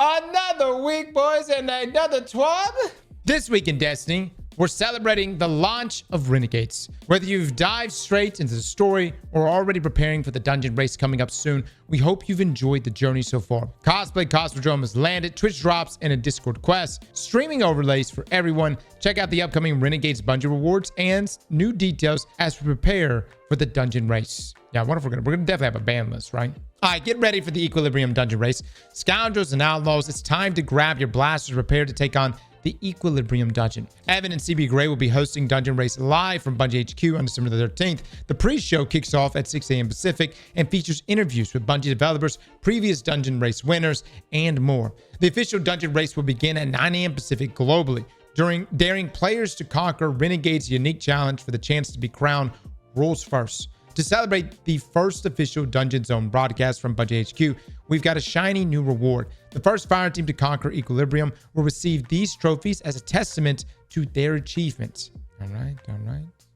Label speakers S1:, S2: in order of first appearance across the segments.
S1: Another week, boys, and another TWAB. This week in Destiny, we're celebrating the launch of Renegades. Whether you've dived straight into the story or already preparing for the dungeon race coming up soon, we hope you've enjoyed the journey so far. Cosplay Cosmodrome has landed, Twitch drops, and a Discord quest, streaming overlays for everyone. Check out the upcoming Renegades Bungie rewards and new details as we prepare for the dungeon race. Yeah, I wonder if we're gonna definitely have a ban list, right? All right, get ready for the Equilibrium dungeon race. Scoundrels and outlaws, it's time to grab your blasters, prepare to take on the Equilibrium dungeon. Evan and CB Gray will be hosting Dungeon Race live from Bungie HQ on December the 13th. The pre-show kicks off at 6 a.m. Pacific and features interviews with Bungie developers, previous Dungeon Race winners, and more. The official Dungeon Race will begin at 9 a.m. Pacific globally, daring players to conquer Renegade's unique challenge for the chance to be crowned World's First. To celebrate the first official Dungeon Zone broadcast from Bungie HQ, we've got a shiny new reward. The first fire team to conquer Equilibrium will receive these trophies as a testament to their achievements. All right.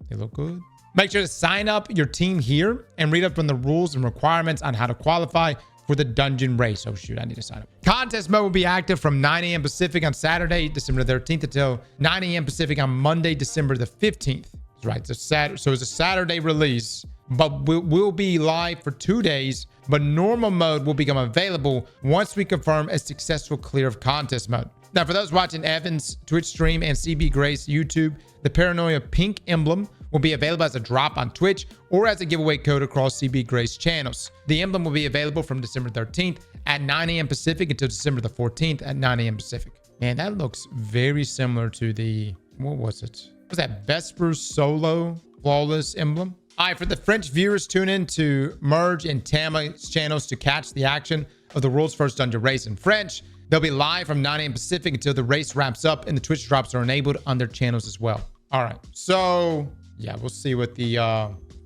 S1: They look good. Make sure to sign up your team here and read up on the rules and requirements on how to qualify for the dungeon race. Oh shoot, I need to sign up. Contest mode will be active from 9 a.m. Pacific on Saturday, December 13th until 9 a.m. Pacific on Monday, December the 15th. That's right. So it's a Saturday release, but we'll be live for 2 days, but normal mode will become available once we confirm a successful clear of contest mode. Now, for those watching Evan's Twitch stream and CB Gray's YouTube, the Paranoia pink emblem will be available as a drop on Twitch or as a giveaway code across CB Gray's channels. The emblem will be available from December 13th at 9 a.m. Pacific until December the 14th at 9 a.m. Pacific. Man, that looks very similar to the, what was it? Was that Vesper Solo Flawless emblem? All right, for the French viewers, tune in to Merge and Tama's channels to catch the action of the world's first dungeon race in French. They'll be live from 9 a.m. Pacific until the race wraps up, and the Twitch drops are enabled on their channels as well. All right, so yeah, we'll see what the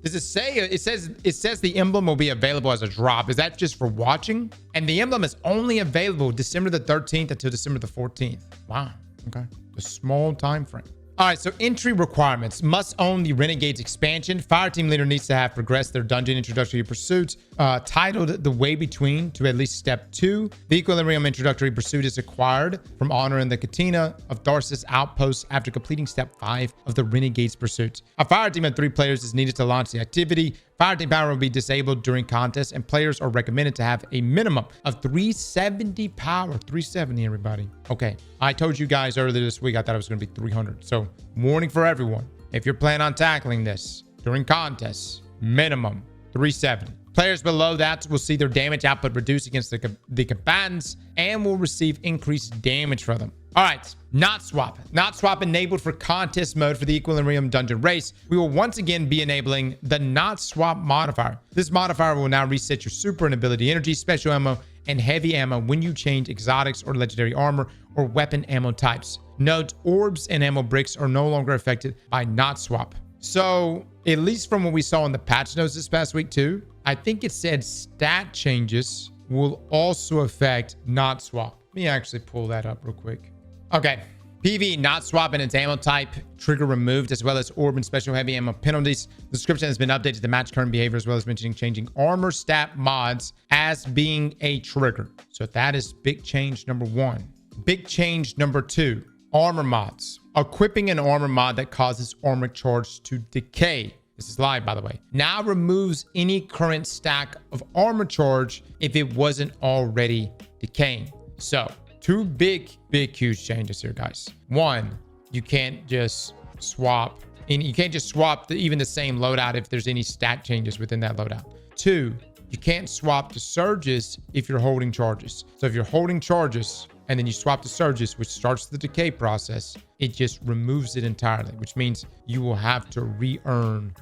S1: does it say? It says the emblem will be available as a drop. Is that just for watching? And the emblem is only available December the 13th until December the 14th. Wow. Okay, a small time frame. All right, so entry requirements. Must own the Renegades expansion. Fireteam leader needs to have progressed their dungeon introductory pursuits, titled The Way Between, to at least step 2. The Equilibrium introductory pursuit is acquired from honoring the Katina of Darcis outpost after completing step 5 of the Renegades pursuit. A fireteam of 3 players is needed to launch the activity. Fireteam power will be disabled during contests, and players are recommended to have a minimum of 370 power. 370, everybody. Okay, I told you guys earlier this week I thought it was going to be 300. So, warning for everyone. If you're planning on tackling this during contests, minimum 370. Players below that will see their damage output reduced against the combatants and will receive increased damage for them. All right, not swap. Not swap enabled for contest mode for the Equilibrium dungeon race. We will once again be enabling the not swap modifier. This modifier will now reset your super and ability energy, special ammo, and heavy ammo when you change exotics or legendary armor or weapon ammo types. Note, orbs and ammo bricks are no longer affected by not swap. So, at least from what we saw in the patch notes this past week too, I think it said stat changes will also affect not swap. Let me actually pull that up real quick. Okay, PV not swap and its ammo type trigger removed, as well as orb and special heavy ammo penalties. The description has been updated to match current behavior, as well as mentioning changing armor stat mods as being a trigger. So that is big change number 1. Big change number 2, armor mods. Equipping an armor mod that causes armor charge to decay. This is live, by the way. Now removes any current stack of armor charge if it wasn't already decaying. So 2 big, huge changes here, guys. 1, you can't just swap, and you can't just swap even the same loadout if there's any stat changes within that loadout. 2, you can't swap the surges if you're holding charges. So if you're holding charges and then you swap the surges, which starts the decay process, it just removes it entirely, which means you will have to re-earn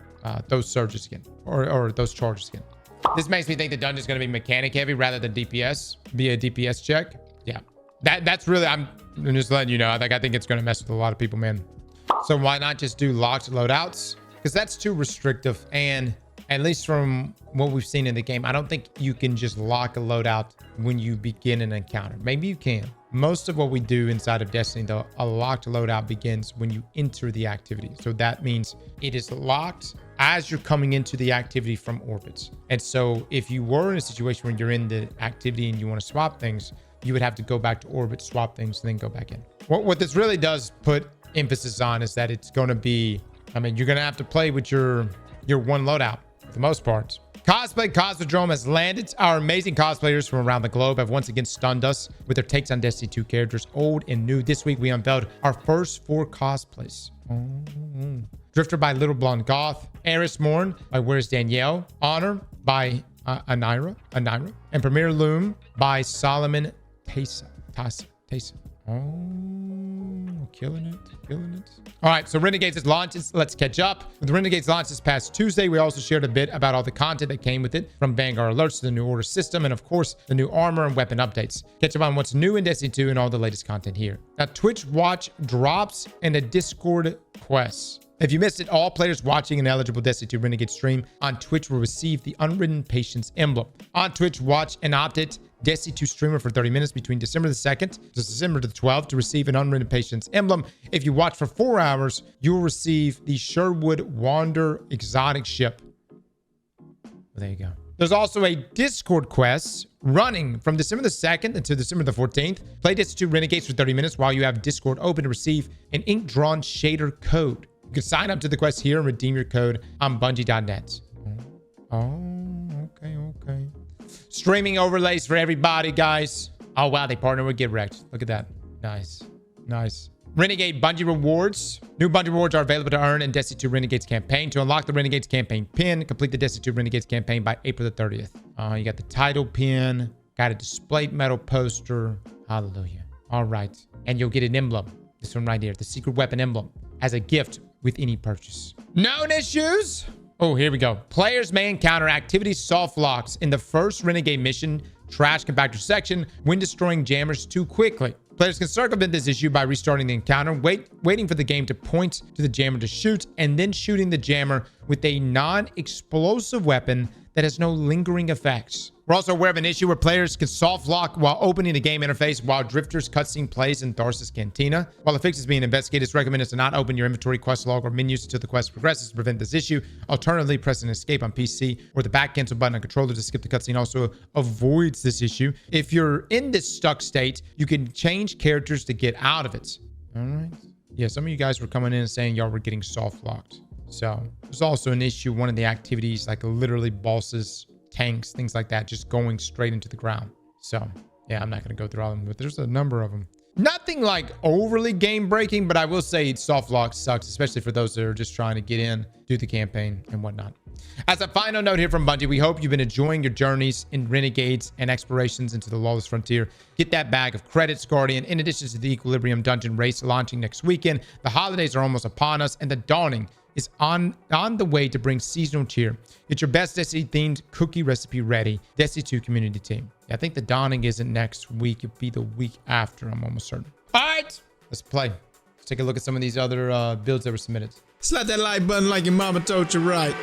S1: those surges again, or those charges again. This makes me think the dungeon is going to be mechanic heavy rather than DPS, be a DPS check. Yeah. That's really, I'm just letting you know, I think it's going to mess with a lot of people, man. So why not just do locked loadouts? Because that's too restrictive. And at least from what we've seen in the game, I don't think you can just lock a loadout when you begin an encounter. Maybe you can. Most of what we do inside of Destiny, though, a locked loadout begins when you enter the activity. So that means it is locked as you're coming into the activity from orbits. And so if you were in a situation where you're in the activity and you want to swap things, you would have to go back to orbit, swap things, and then go back in. What this really does put emphasis on is that it's going to be, I mean, you're going to have to play with your one loadout for the most part. Cosplay Cosmodrome has landed. Our amazing cosplayers from around the globe have once again stunned us with their takes on Destiny 2 characters, old and new. This week, we unveiled our first 4 cosplays. Drifter by Little Blonde Goth, Eris Morn by Where's Danielle, Honor by Anira, and Premier Loom by Solomon Taysa. Oh, killing it. All right, so Renegades launches. Let's catch up. With the Renegades launch this past Tuesday, we also shared a bit about all the content that came with it, from Vanguard alerts to the new order system, and of course, the new armor and weapon updates. Catch up on what's new in Destiny 2 and all the latest content here. Now, Twitch Watch drops and a Discord quest. If you missed it, all players watching an eligible Destiny 2 Renegade stream on Twitch will receive the Unwritten Patience emblem. On Twitch, watch an opted Destiny 2 streamer for 30 minutes between December the 2nd to December the 12th to receive an Unwritten Patience emblem. If you watch for 4 hours, you will receive the Sherwood Wander exotic ship. Well, there you go. There's also a Discord quest running from December the 2nd until December the 14th. Play Destiny 2 Renegades for 30 minutes while you have Discord open to receive an ink-drawn shader code. You can sign up to the quest here and redeem your code on Bungie.net. Oh, okay. Streaming overlays for everybody, guys. Oh, wow. They partner with Get Wrecked. Look at that. Nice. Renegade Bungie rewards. New Bungie rewards are available to earn in Destiny 2 Renegades campaign. To unlock the Renegades campaign pin, complete the Destiny 2 Renegades campaign by April the 30th. You got the title pin. Got a displayed metal poster. Hallelujah. All right. And you'll get an emblem. This one right here. The secret weapon emblem as a gift with any purchase. Known issues. Oh, here we go. Players may encounter activity soft locks in the first Renegade mission trash compactor section when destroying jammers too quickly. Players can circumvent this issue by restarting the encounter, waiting for the game to point to the jammer to shoot, and then shooting the jammer with a non-explosive weapon that has no lingering effects. We're also aware of an issue where players can soft lock while opening the game interface while Drifter's cutscene plays in Tharsis Cantina. While the fix is being investigated, it's recommended to not open your inventory, quest log, or menus until the quest progresses to prevent this issue. Alternatively, pressing escape on PC or the back cancel button on controller to skip the cutscene also avoids this issue. If you're in this stuck state, you can change characters to get out of it. All right. Yeah, some of you guys were coming in and saying y'all were getting soft locked. So there's also an issue, one of the activities, like literally bosses, tanks, things like that, just going straight into the ground. So yeah, I'm not going to go through all of them, but there's a number of them. Nothing like overly game breaking, but I will say soft lock sucks, especially for those that are just trying to get in, do the campaign and whatnot. As a final note here from Bungie, we hope you've been enjoying your journeys in Renegades and explorations into the Lawless Frontier. Get that bag of credits, Guardian. In addition to the Equilibrium Dungeon race launching next weekend, the holidays are almost upon us, and the dawning is on the way to bring seasonal cheer. Get your best Destiny-themed cookie recipe ready. Destiny 2 community team. Yeah, I think the dawning isn't next week. It'll be the week after, I'm almost certain. All right, let's play. Let's take a look at some of these other builds that were submitted.
S2: Slap that like button like your mama told you right.